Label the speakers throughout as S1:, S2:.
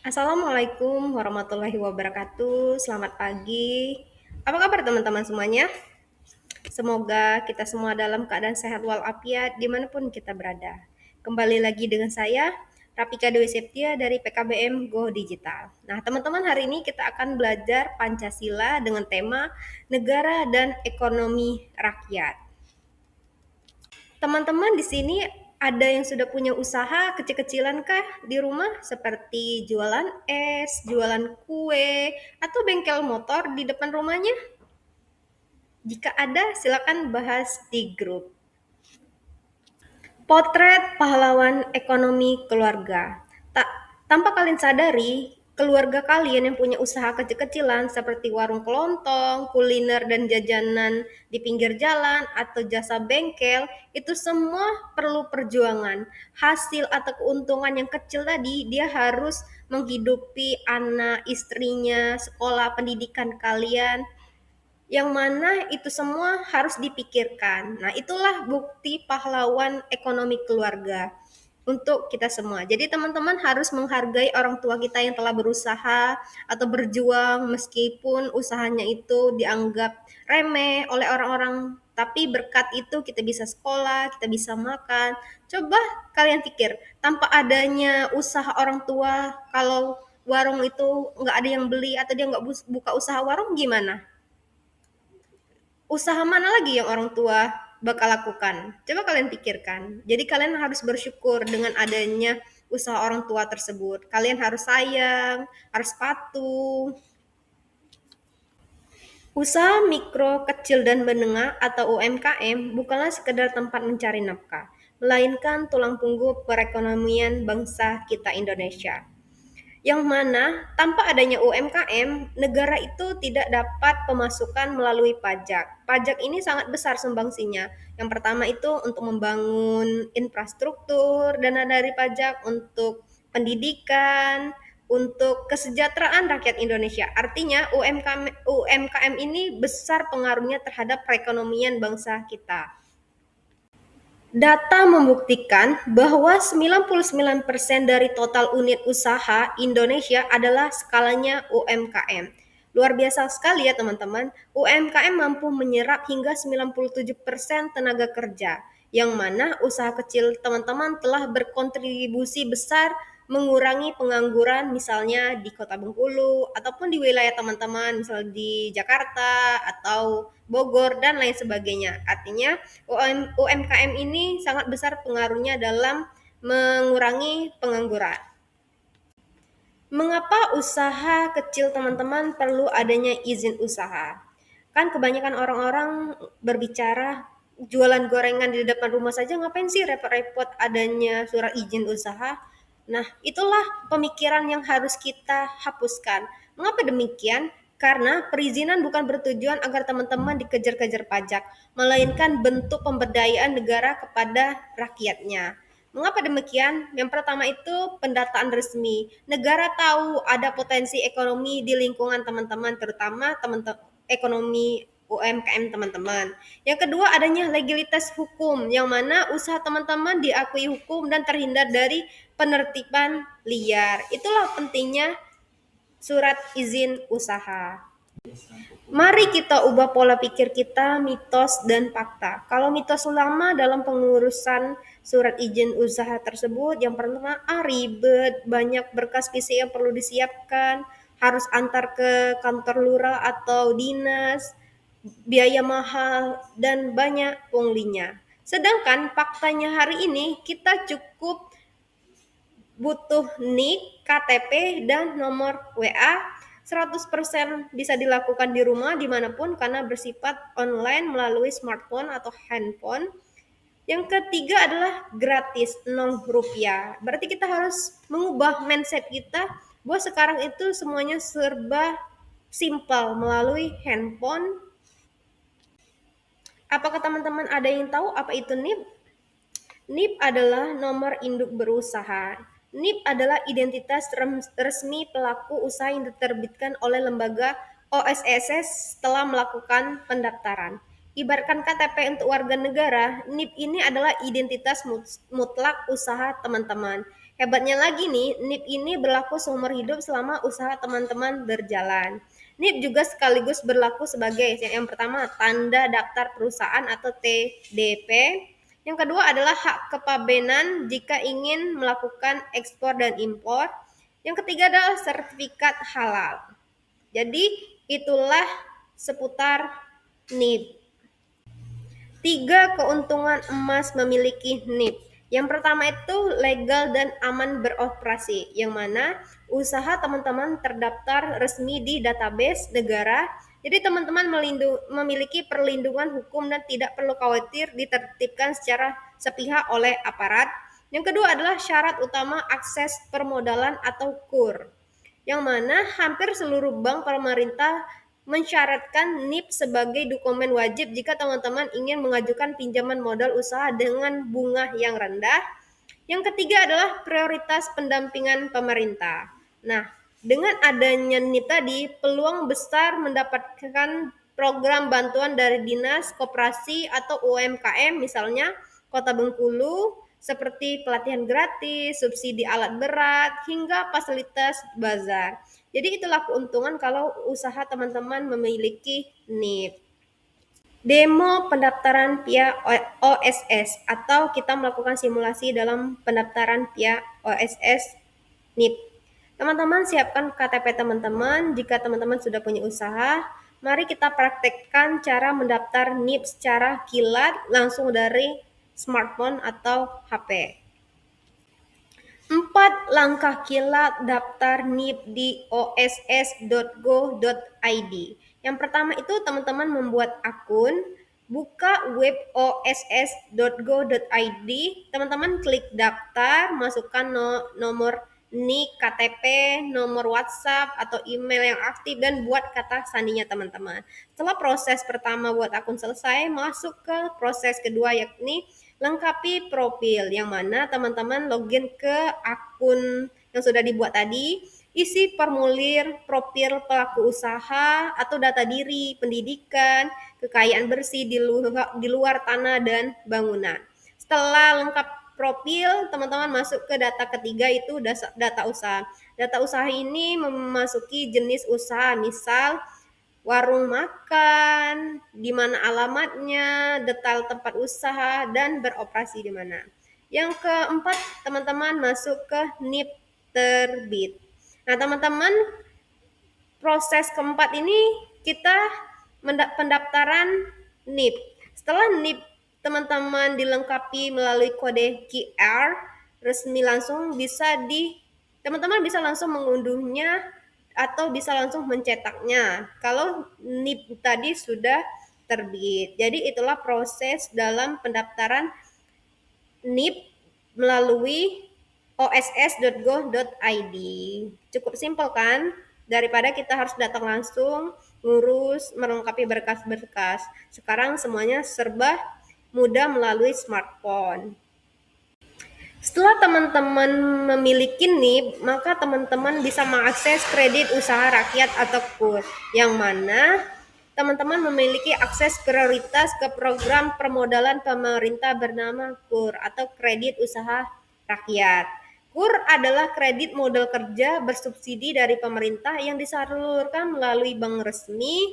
S1: Assalamualaikum warahmatullahi wabarakatuh. Selamat pagi. Apa kabar teman-teman semuanya? Semoga kita semua dalam keadaan sehat walafiat dimanapun kita berada. Kembali lagi dengan saya, Rapika Dewi Septia dari PKBM Go Digital. Nah, teman-teman, hari ini kita akan belajar Pancasila dengan tema negara dan ekonomi rakyat. Teman-teman di sini ada yang sudah punya usaha kecil-kecilan kah di rumah seperti jualan es, jualan kue, atau bengkel motor di depan rumahnya? Jika ada, silakan bahas di grup. Potret pahlawan ekonomi keluarga. Tak tanpa kalian sadari, keluarga kalian yang punya usaha kecil-kecilan seperti warung kelontong, kuliner dan jajanan di pinggir jalan atau jasa bengkel, itu semua perlu perjuangan. Hasil atau keuntungan yang kecil tadi dia harus menghidupi anak, istrinya, sekolah, pendidikan kalian, yang mana itu semua harus dipikirkan. Nah, itulah bukti pahlawan ekonomi keluarga untuk kita semua. Jadi teman-teman harus menghargai orang tua kita yang telah berusaha atau berjuang meskipun usahanya itu dianggap remeh oleh orang-orang, tapi berkat itu kita bisa sekolah, kita bisa makan. Coba kalian pikir, tanpa adanya usaha orang tua, kalau warung itu nggak ada yang beli atau dia nggak buka usaha warung, gimana? Usaha mana lagi yang orang tua bakal lakukan? Coba kalian pikirkan. Jadi kalian harus bersyukur dengan adanya usaha orang tua tersebut. Kalian harus sayang, harus patuh. Usaha mikro, kecil, dan menengah atau UMKM bukanlah sekedar tempat mencari nafkah, melainkan tulang punggung perekonomian bangsa kita Indonesia. Yang mana tanpa adanya UMKM, negara itu tidak dapat pemasukan melalui pajak. Pajak ini sangat besar sumbangsinya. Yang pertama itu untuk membangun infrastruktur, dana dari pajak untuk pendidikan, untuk kesejahteraan rakyat Indonesia. Artinya UMKM ini besar pengaruhnya terhadap perekonomian bangsa kita. Data membuktikan bahwa 99% dari total unit usaha Indonesia adalah skalanya UMKM. Luar biasa sekali ya teman-teman, UMKM mampu menyerap hingga 97% tenaga kerja, yang mana usaha kecil teman-teman telah berkontribusi besar mengurangi pengangguran misalnya di Kota Bengkulu ataupun di wilayah teman-teman misal di Jakarta atau Bogor dan lain sebagainya. Artinya UMKM ini sangat besar pengaruhnya dalam mengurangi pengangguran. Mengapa usaha kecil teman-teman perlu adanya izin usaha? Kan kebanyakan orang-orang berbicara jualan gorengan di depan rumah saja, ngapain sih repot-repot adanya surat izin usaha? Nah, itulah pemikiran yang harus kita hapuskan. Mengapa demikian? Karena perizinan bukan bertujuan agar teman-teman dikejar-kejar pajak, melainkan bentuk pemberdayaan negara kepada rakyatnya. Mengapa demikian? Yang pertama itu pendataan resmi. Negara tahu ada potensi ekonomi di lingkungan teman-teman, terutama teman-teman ekonomi UMKM teman-teman. Yang kedua adanya legalitas hukum, yang mana usaha teman-teman diakui hukum dan terhindar dari penertiban liar. Itulah pentingnya surat izin usaha. Mari kita ubah pola pikir kita, mitos dan fakta. Kalau mitos lama dalam pengurusan surat izin usaha tersebut, yang pertama, ribet, banyak berkas fisik yang perlu disiapkan, harus antar ke kantor lurah atau dinas, biaya mahal, dan banyak punglinya. Sedangkan faktanya hari ini kita cukup butuh NIK, KTP, dan nomor WA. 100% bisa dilakukan di rumah dimanapun karena bersifat online melalui smartphone atau handphone. Yang ketiga adalah gratis, 0 rupiah. Berarti kita harus mengubah mindset kita bahwa sekarang itu semuanya serba simpel melalui handphone. Apakah teman-teman ada yang tahu apa itu NIP? NIP adalah nomor induk berusaha. NIP adalah identitas resmi pelaku usaha yang diterbitkan oleh lembaga OSSS setelah melakukan pendaftaran. Ibaratkan KTP untuk warga negara, NIP ini adalah identitas mutlak usaha teman-teman. Hebatnya lagi nih, NIP ini berlaku seumur hidup selama usaha teman-teman berjalan. NIP juga sekaligus berlaku sebagai yang pertama tanda daftar perusahaan atau TDP. Yang kedua adalah hak kepabeanan jika ingin melakukan ekspor dan impor. Yang ketiga adalah sertifikat halal. Jadi itulah seputar NIP. 3 keuntungan emas memiliki NIP. Yang pertama itu legal dan aman beroperasi, yang mana usaha teman-teman terdaftar resmi di database negara. Jadi teman-teman memiliki perlindungan hukum dan tidak perlu khawatir ditertibkan secara sepihak oleh aparat. Yang kedua adalah syarat utama akses permodalan atau KUR, yang mana hampir seluruh bank pemerintah mensyaratkan NIP sebagai dokumen wajib jika teman-teman ingin mengajukan pinjaman modal usaha dengan bunga yang rendah. Yang ketiga adalah prioritas pendampingan pemerintah. Nah, dengan adanya NIP tadi, peluang besar mendapatkan program bantuan dari dinas, koperasi, atau UMKM, misalnya Kota Bengkulu, seperti pelatihan gratis, subsidi alat berat, hingga fasilitas bazar. Jadi itulah keuntungan kalau usaha teman-teman memiliki NIP. Demo pendaftaran via OSS atau kita melakukan simulasi dalam pendaftaran via OSS NIP. Teman-teman siapkan KTP teman-teman. Jika teman-teman sudah punya usaha, mari kita praktekkan cara mendaftar NIP secara kilat langsung dari smartphone atau HP. 4 langkah kilat daftar NIP di oss.go.id. Yang pertama itu teman-teman membuat akun, buka web oss.go.id, teman-teman klik daftar, masukkan nomor NIK, KTP, nomor WhatsApp atau email yang aktif dan buat kata sandinya teman-teman. Setelah proses pertama buat akun selesai, masuk ke proses kedua yakni lengkapi profil, yang mana teman-teman login ke akun yang sudah dibuat tadi, isi formulir profil pelaku usaha atau data diri, pendidikan, kekayaan bersih di luar tanah dan bangunan. Setelah lengkap profil, teman-teman masuk ke data ketiga itu data usaha. Data usaha ini memasuki jenis usaha, misal warung makan, di mana alamatnya, detail tempat usaha, dan beroperasi di mana. Yang keempat, teman-teman masuk ke NIP terbit. Nah, teman-teman, proses keempat ini kita pendaftaran NIP. Setelah NIP teman-teman dilengkapi melalui kode QR resmi, langsung teman-teman bisa langsung mengunduhnya atau bisa langsung mencetaknya kalau NIP tadi sudah terbit. Jadi itulah proses dalam pendaftaran NIP melalui oss.go.id. Cukup simpel kan? Daripada kita harus datang langsung ngurus melengkapi berkas-berkas. Sekarang semuanya serba mudah melalui smartphone. Setelah teman-teman memiliki NIP, maka teman-teman bisa mengakses kredit usaha rakyat atau KUR, yang mana teman-teman memiliki akses prioritas ke program permodalan pemerintah bernama KUR atau kredit usaha rakyat. KUR adalah kredit modal kerja bersubsidi dari pemerintah yang disalurkan melalui bank resmi.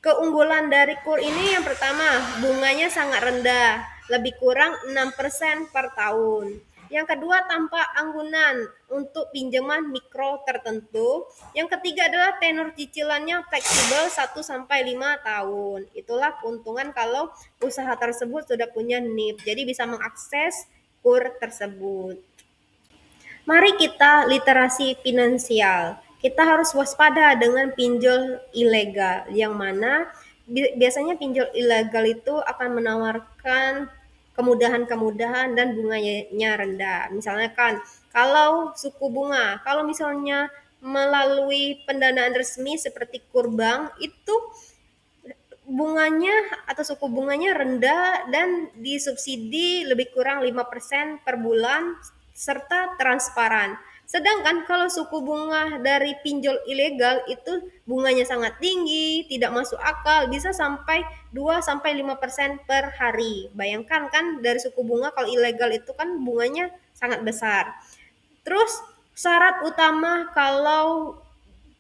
S1: Keunggulan dari KUR ini yang pertama, bunganya sangat rendah, lebih kurang 6% per tahun. Yang kedua, tanpa anggunan untuk pinjaman mikro tertentu. Yang ketiga adalah tenor cicilannya fleksibel 1-5 tahun. Itulah keuntungan kalau usaha tersebut sudah punya NIP. Jadi bisa mengakses KUR tersebut. Mari kita literasi finansial. Kita harus waspada dengan pinjol ilegal, yang mana biasanya pinjol ilegal itu akan menawarkan kemudahan-kemudahan dan bunganya rendah. Misalnya kan, kalau suku bunga, kalau misalnya melalui pendanaan resmi seperti KUR bank, itu bunganya atau suku bunganya rendah dan disubsidi lebih kurang 5% per bulan serta transparan. Sedangkan kalau suku bunga dari pinjol ilegal itu bunganya sangat tinggi, tidak masuk akal, bisa sampai 2-5% per hari. Bayangkan kan dari suku bunga kalau ilegal itu kan bunganya sangat besar. Terus syarat utama kalau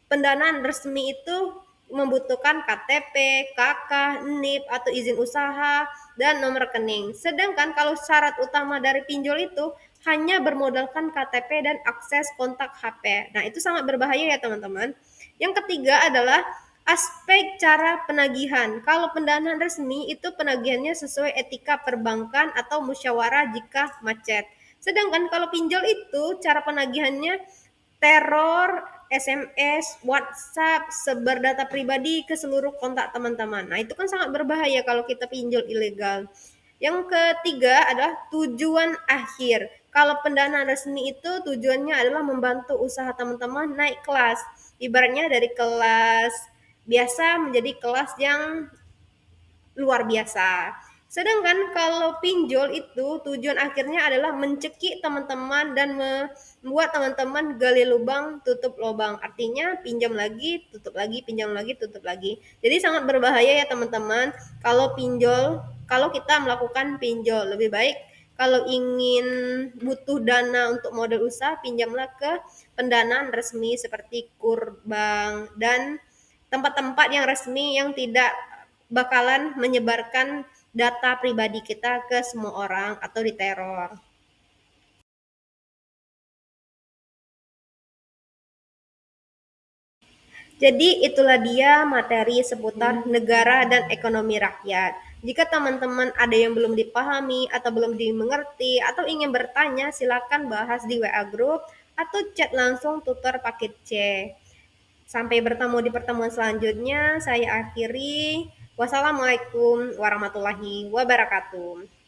S1: pendanaan resmi itu membutuhkan KTP, KK, NIP atau izin usaha dan nomor rekening. Sedangkan kalau syarat utama dari pinjol itu hanya bermodalkan KTP dan akses kontak HP. Nah, itu sangat berbahaya ya teman-teman. Yang ketiga adalah aspek cara penagihan. Kalau pendanaan resmi itu penagihannya sesuai etika perbankan atau musyawarah jika macet. Sedangkan kalau pinjol itu cara penagihannya teror, SMS, WhatsApp, sebar data pribadi ke seluruh kontak teman-teman. Nah, itu kan sangat berbahaya kalau kita pinjol ilegal. Yang ketiga adalah tujuan akhir. Kalau pendanaan resmi itu tujuannya adalah membantu usaha teman-teman naik kelas. Ibaratnya dari kelas biasa menjadi kelas yang luar biasa. Sedangkan kalau pinjol itu tujuan akhirnya adalah mencekik teman-teman dan membuat teman-teman gali lubang, tutup lubang. Artinya pinjam lagi, tutup lagi, pinjam lagi, tutup lagi. Jadi sangat berbahaya ya teman-teman kalau pinjol, kalau kita melakukan pinjol. Lebih baik kalau ingin butuh dana untuk modal usaha, pinjamlah ke pendanaan resmi seperti KUR, bank, dan tempat-tempat yang resmi yang tidak bakalan menyebarkan data pribadi kita ke semua orang atau diteror. Jadi itulah dia materi seputar negara dan ekonomi rakyat. Jika teman-teman ada yang belum dipahami atau belum dimengerti atau ingin bertanya, silakan bahas di WA Group atau chat langsung tutor paket C. Sampai bertemu di pertemuan selanjutnya. Saya akhiri. Wassalamualaikum warahmatullahi wabarakatuh.